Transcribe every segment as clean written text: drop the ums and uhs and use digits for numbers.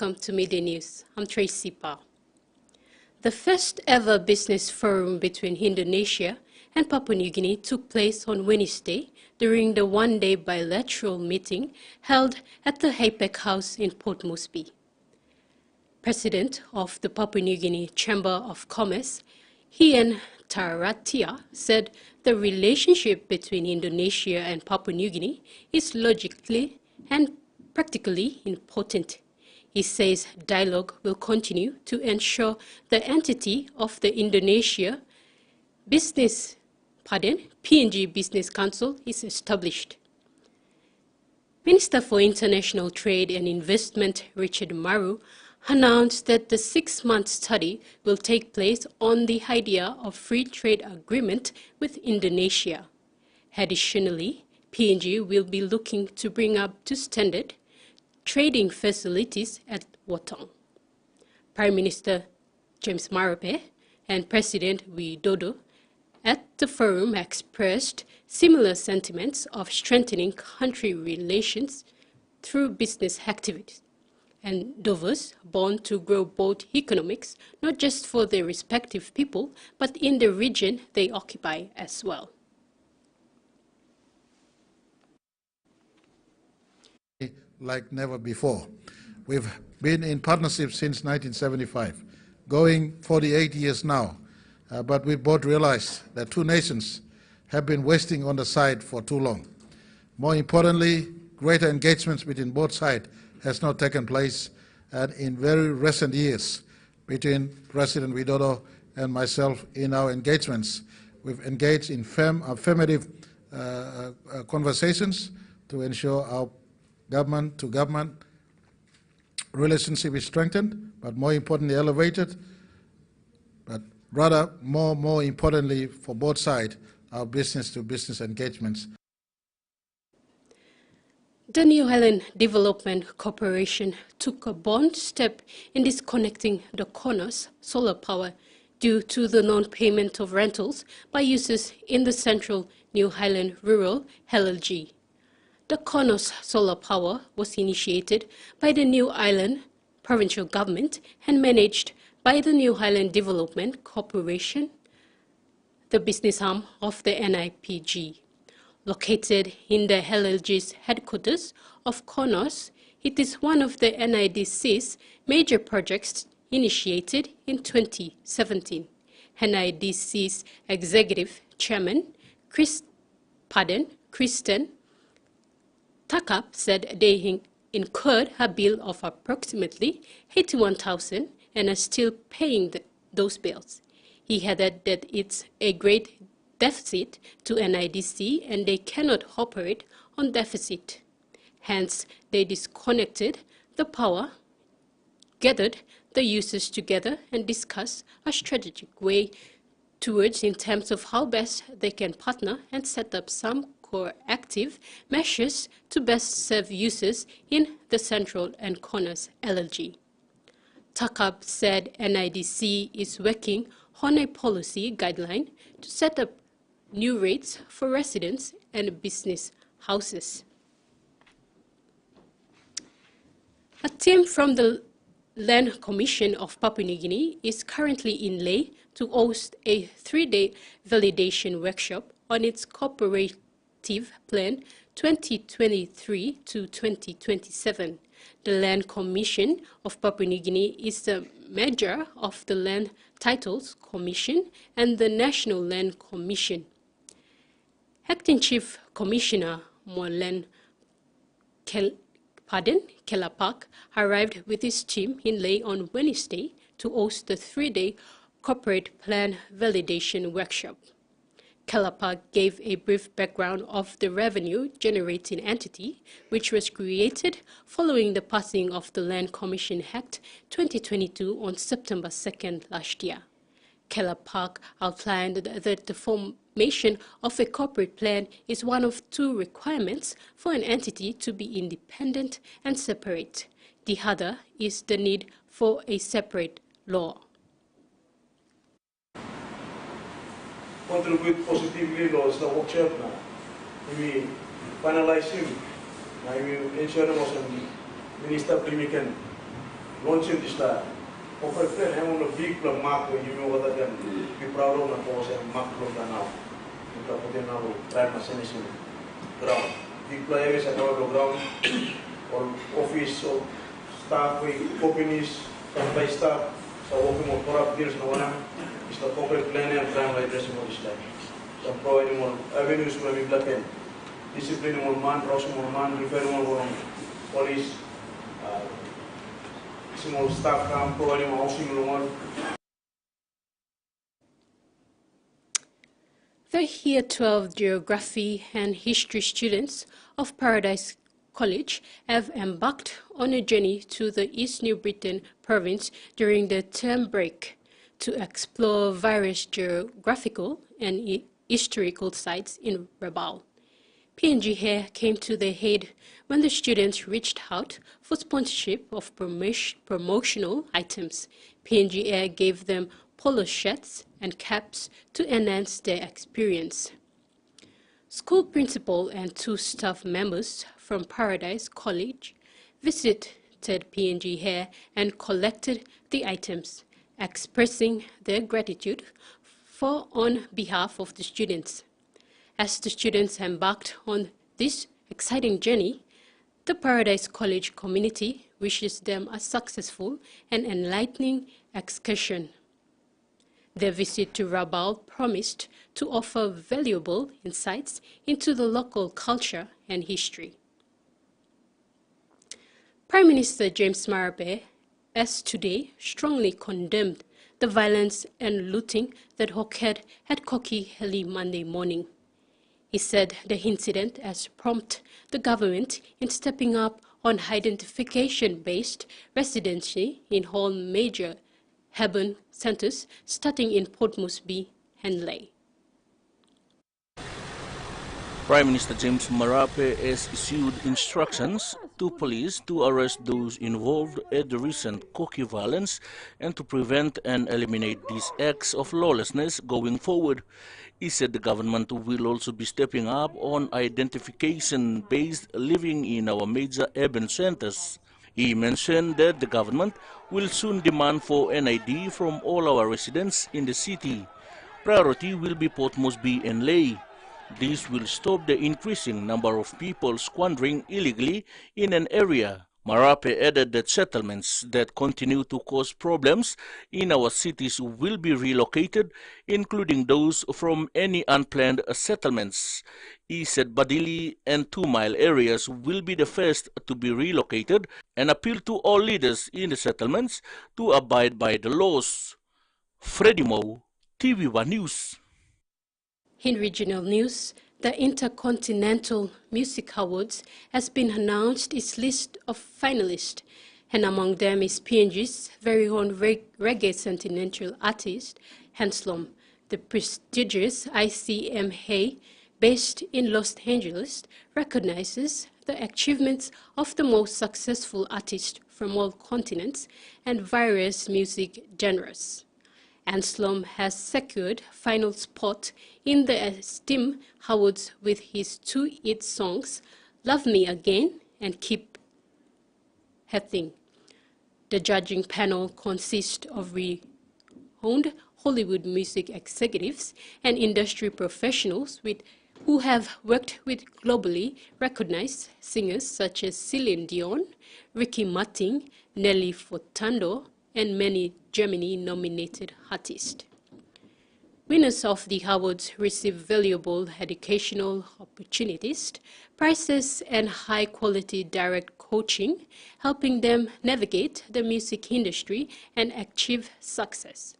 welcome to Media News. I'm Tracy Pa. The first ever business forum between Indonesia and Papua New Guinea took place on Wednesday during the one-day bilateral meeting held at the HAPEC House in Port Moresby. President of the Papua New Guinea Chamber of Commerce, Hien Taratia, said the relationship between Indonesia and Papua New Guinea is logically and practically important. He says dialogue will continue to ensure the entity of the PNG Business Council is established. Minister for International Trade and Investment Richard Maru announced that the 6-month study will take place on the idea of free trade agreement with Indonesia. Additionally, PNG will be looking to bring up to standard trading facilities at Watong. Prime Minister James Marape and President Widodo at the forum expressed similar sentiments of strengthening country relations through business activities, and endeavors born to grow both economics, not just for their respective people, but in the region they occupy as well. Like never before. We've been in partnership since 1975, going 48 years now, but we both realize that two nations have been wasting on the side for too long. More importantly, greater engagements between both sides has not taken place, and in very recent years, between President Widodo and myself in our engagements, we've engaged in affirmative conversations to ensure our government-to-government relationship is strengthened, but more importantly elevated, but rather more importantly for both sides, our business-to-business engagements. The New Highland Development Corporation took a bold step in disconnecting the Konos solar power due to the non-payment of rentals by users in the central New Highland Rural LLG. The Konos solar power was initiated by the New Highland provincial government and managed by the New Highland Development Corporation, the business arm of the NIPG. Located in the LLG's headquarters of Konos, it is one of the NIDC's major projects initiated in 2017. NIDC's executive chairman, Kristen Takap, said they incurred a bill of approximately $81,000 and are still paying those bills. He added that it's a great deficit to NIDC and they cannot operate on deficit. Hence, they disconnected the power, gathered the users together and discussed a strategic way towards in terms of how best they can partner and set up some proactive measures to best serve users in the Central and Konos LLG. Takab said NIDC is working on a policy guideline to set up new rates for residents and business houses. A team from the Land Commission of Papua New Guinea is currently in Leh to host a 3-day validation workshop on its cooperative plan 2023 to 2027. The Land Commission of Papua New Guinea is the merger of the Land Titles Commission and the National Land Commission. Acting Chief Commissioner Molen Kelapak arrived with his team in Leh on Wednesday to host the 3-day corporate plan validation workshop. Kelapak gave a brief background of the revenue-generating entity, which was created following the passing of the Land Commission Act 2022 on September 2nd last year. Kelapak outlined that the formation of a corporate plan is one of 2 requirements for an entity to be independent and separate. The other is the need for a separate law. Contribute positively laws na workshop na we finalize him na we ensure mo sa Minister Primikan launching this time. Offer friend, I want a big club mark when you know what I can be proud of and force and mark club now. You can put in now, try my sensation ground. Big players at our ground or office or staff, companies, by staff, so working on corrupt deals, no one is the corporate plan and crime addressing on this time. So providing more avenues where we black in. Disciplining more man, crossing more man, referring more police, small staff camp, providing more housing loan. The Year 12 Geography and History students of Paradise College have embarked on a journey to the East New Britain province during the term break to explore various geographical and historical sites in Rabaul. PNG Hair came to the aid when the students reached out for sponsorship of promotional items. PNG Air gave them polo shirts and caps to enhance their experience. School principal and 2 staff members from Paradise College visited PNG Hair and collected the items, expressing their gratitude on behalf of the students. As the students embarked on this exciting journey, the Paradise College community wishes them a successful and enlightening excursion. Their visit to Rabaul promised to offer valuable insights into the local culture and history. Prime Minister James Marape has today strongly condemned the violence and looting that occurred at Koki early Monday morning. He said the incident has prompted the government in stepping up on identification-based residency in all major urban centers, starting in Port Moresby and Lae. Prime Minister James Marape has issued instructions to police to arrest those involved at the recent Koki violence and to prevent and eliminate these acts of lawlessness going forward. He said the government will also be stepping up on identification-based living in our major urban centers. He mentioned that the government will soon demand for an ID from all our residents in the city. Priority will be Port Moresby and Lae. This will stop the increasing number of people squandering illegally in an area. Marape added that settlements that continue to cause problems in our cities will be relocated, including those from any unplanned settlements. He said Badili and 2 Mile areas will be the first to be relocated and appealed to all leaders in the settlements to abide by the laws. Freddie Moe, TVWAN News. In regional news, the Intercontinental Music Awards has been announced its list of finalists, and among them is PNG's very own reggae sentimental artist, Hanslom. The prestigious ICMA, based in Los Angeles, recognizes the achievements of the most successful artists from all continents and various music genres. Hanslom has secured final spot in the Esteem Awards with his 2 hit songs, Love Me Again and Keep Hating. The judging panel consists of renowned Hollywood music executives and industry professionals who have worked with globally recognized singers such as Celine Dion, Ricky Martin, Nelly Furtado, and many Germany-nominated artists. Winners of the awards receive valuable educational opportunities, prizes, and high-quality direct coaching, helping them navigate the music industry and achieve success.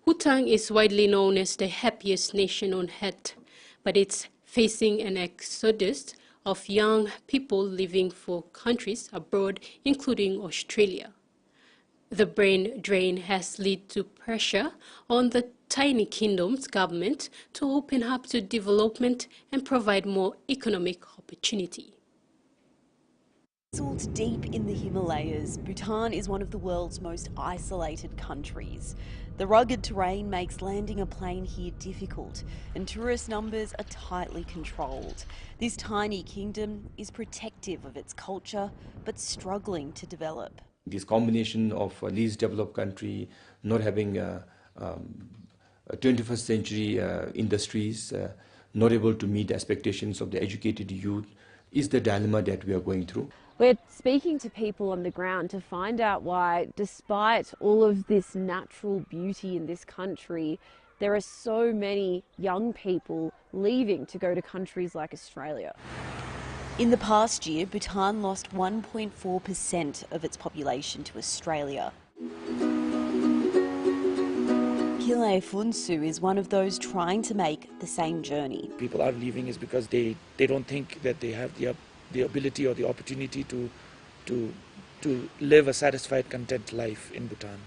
Bhutan is widely known as the happiest nation on earth, but it's facing an exodus of young people living for countries abroad, including Australia. The brain drain has led to pressure on the tiny kingdom's government to open up to development and provide more economic opportunity. Nestled deep in the Himalayas, Bhutan is one of the world's most isolated countries. The rugged terrain makes landing a plane here difficult, and tourist numbers are tightly controlled. This tiny kingdom is protective of its culture, but struggling to develop. This combination of a least developed country, not having 21st century industries, not able to meet the expectations of the educated youth, is the dilemma that we are going through. We're speaking to people on the ground to find out why, despite all of this natural beauty in this country, there are so many young people leaving to go to countries like Australia. In the past year, Bhutan lost 1.4% of its population to Australia. Kile Funsu is one of those trying to make the same journey. People are leaving is because they don't think that they have the ability or the opportunity to live a satisfied, content life in Bhutan,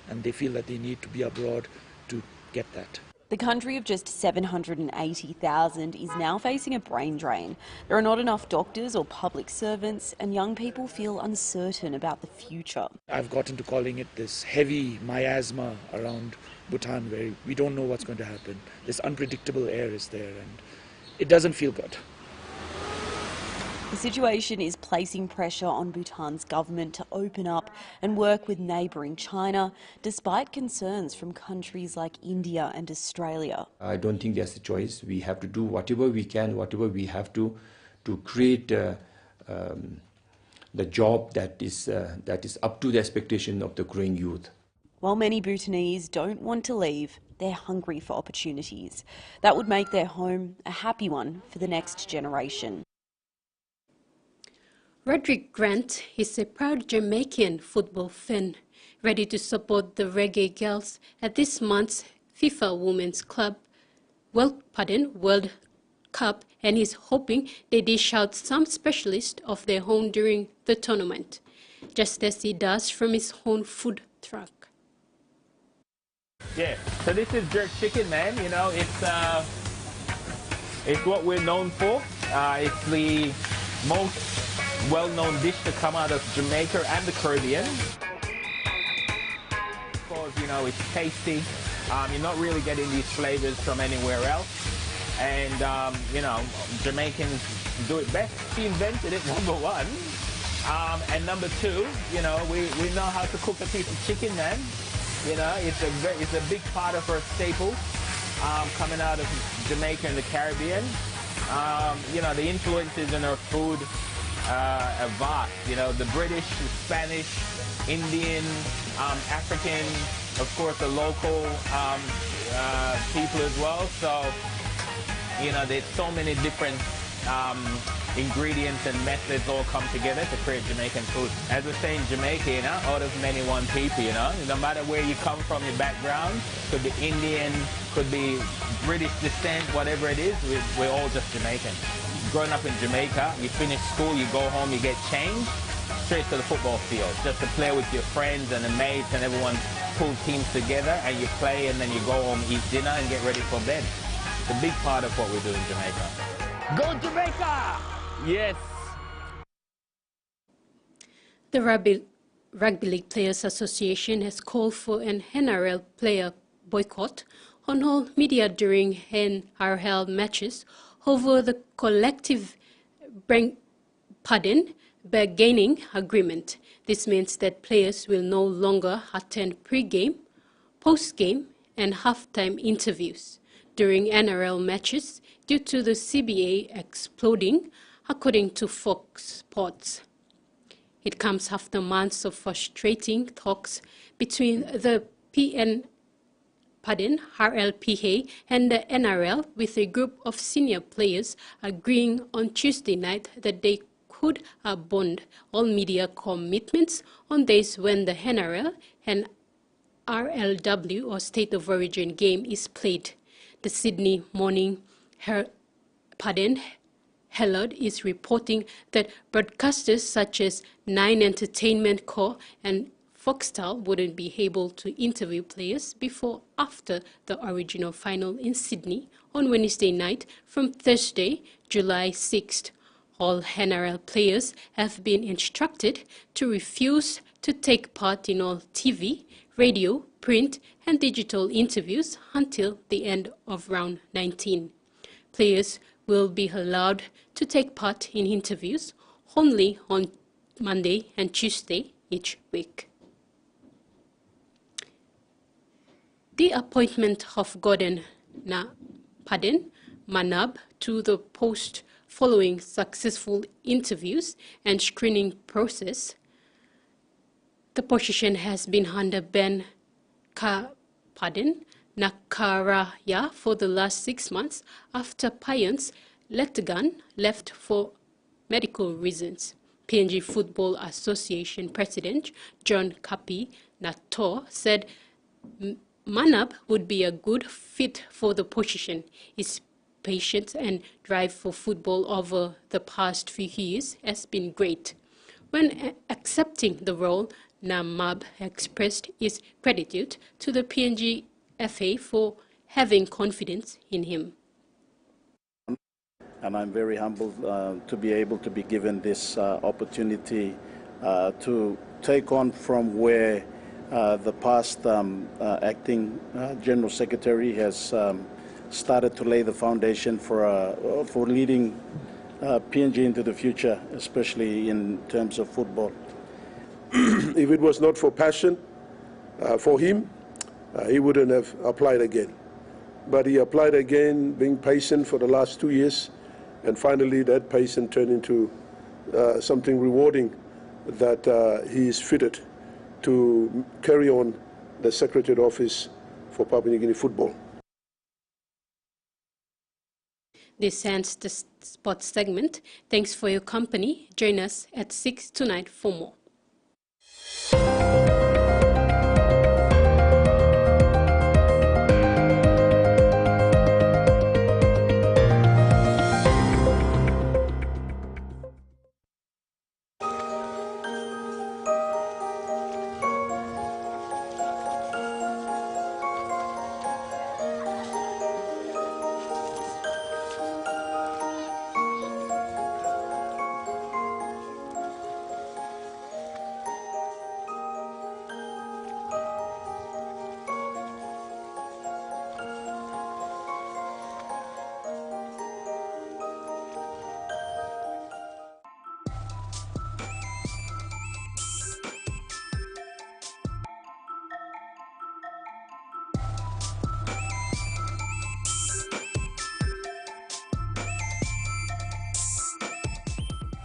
and they feel that they need to be abroad to get that. The country of just 780,000 is now facing a brain drain. There are not enough doctors or public servants, and young people feel uncertain about the future. I've gotten to calling it this heavy miasma around Bhutan, where we don't know what's going to happen. This unpredictable air is there, and it doesn't feel good. The situation is placing pressure on Bhutan's government to open up and work with neighbouring China, despite concerns from countries like India and Australia. I don't think there's a choice. We have to do whatever we can, whatever we have to create the job that is up to the expectation of the growing youth. While many Bhutanese don't want to leave, they're hungry for opportunities. That would make their home a happy one for the next generation. Roderick Grant is a proud Jamaican football fan, ready to support the Reggae Girls at this month's FIFA Women's World Cup, and is hoping they dish out some specialists of their own during the tournament, just as he does from his own food truck. Yeah, so this is jerk chicken, man. You know, it's what we're known for. It's the most well-known dish to come out of Jamaica and the Caribbean. Because, you know, it's tasty. You're not really getting these flavors from anywhere else. And, you know, Jamaicans do it best. She invented it, number one. And number two, you know, we know how to cook a piece of chicken, man. You know, it's a big part of our staple coming out of Jamaica and the Caribbean. You know, the influences in our food are vast. You know, the British, the Spanish, Indian, African, of course, the local people as well. So, you know, there's so many different ingredients and methods all come together to create Jamaican food. As I say in Jamaica, you know, out of many one people, you know, no matter where you come from, your background, could be Indian, could be British descent, whatever it is, we're all just Jamaican. Growing up in Jamaica, you finish school, you go home, you get changed, straight to the football field, just to play with your friends and the mates, and everyone pull teams together, and you play, and then you go home, eat dinner, and get ready for bed. It's a big part of what we do in Jamaica. Go Jamaica! Yes. The Rugby League Players Association has called for an NRL player boycott on all media during NRL matches over the collective bargaining agreement. This means that players will no longer attend pre-game, post-game, and halftime interviews during NRL matches due to the CBA exploding, according to Fox Sports. It comes after months of frustrating talks between the RLPA and the NRL, with a group of senior players agreeing on Tuesday night that they could bond all media commitments on days when the NRL and RLW, or State of Origin, game is played. The Sydney Morning Herald is reporting that broadcasters such as Nine Entertainment Co. and Foxtel wouldn't be able to interview players before after the original final in Sydney on Wednesday night from Thursday, July 6th All NRL players have been instructed to refuse to take part in all TV, radio, print and digital interviews until the end of round 19. Players will be allowed to take part in interviews only on Monday and Tuesday each week. The appointment of Gordon Manab to the post following successful interviews and screening process. The position has been under Ben Nakaraya for the last 6 months after Payans Lettigan left for medical reasons. PNG Football Association President John Kapi Nator said Manab would be a good fit for the position. His patience and drive for football over the past few years has been great. When accepting the role, Namab expressed his gratitude to the PNG FA for having confidence in him. And I'm very humbled to be able to be given this opportunity to take on from where the past acting General Secretary has started to lay the foundation for leading PNG into the future, especially in terms of football. If it was not for passion for him, he wouldn't have applied again. But he applied again, being patient for the last 2 years, and finally that patience turned into something rewarding, that he is fitted to carry on the Secretariat Office for Papua New Guinea football. This ends the sports segment. Thanks for your company. Join us at 6 tonight for more.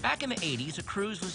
Back in the 80s, a cruise was